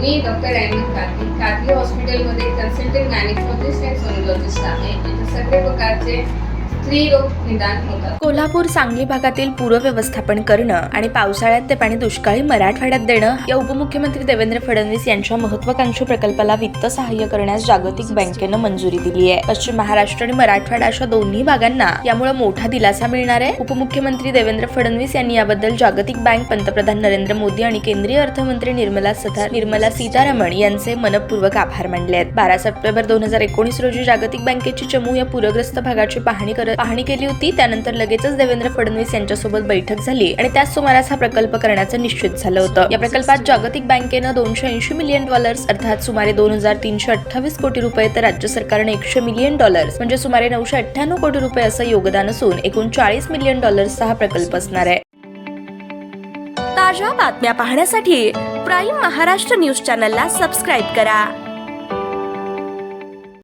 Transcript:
मी doctor Ahmad काकी हॉस्पिटलमध्ये consultant gynaecologist आणि सोनोलॉजिस्ट आहे. इथे सगळे प्रकारचे स्त्री रोग निदान होतात. कोल्हापूर सांगली भागातील पूर व्यवस्थापन करणं आणि पावसाळ्यात ते पाणी दुष्काळी मराठवाड्यात देणं या उपमुख्यमंत्री देवेंद्र फडणवीस यांच्या महत्वाकांक्षी प्रकल्पाला वित्त सहाय्य करण्यास जागतिक बँकेनं मंजुरी दिली आहे. पश्चिम महाराष्ट्र आणि मराठवाडा अशा दोन्ही भागांना यामुळे मोठा दिलासा मिळणार आहे. उपमुख्यमंत्री देवेंद्र फडणवीस यांनी याबद्दल जागतिक बँक, पंतप्रधान नरेंद्र मोदी आणि केंद्रीय अर्थमंत्री निर्मला सीतारामन यांचे मनपूर्वक आभार मानले आहेत. 12 सप्टेंबर 2019 रोजी जागतिक बँकेची चमू या पूरग्रस्त भागाची पाहणी केली होती. त्यानंतर लगेचच देवेंद्र फडणवीस यांच्यासोबत बैठक झाली आणि त्याच सुमारास हा प्रकल्प करण्याचं निश्चित झालं होतं. या प्रकल्पात जागतिक बँकेनं $280 मिलियन अर्थात सुमारे 2328 कोटी रुपये, तर राज्य सरकारने $100 मिलियन म्हणजे सुमारे 998 कोटी रुपये असं योगदान असून एकूण $40 मिलियन हा प्रकल्प असणार आहे. ताज्या बातम्या पाहण्यासाठी प्राईम महाराष्ट्र न्यूज चॅनलला सबस्क्राईब करा.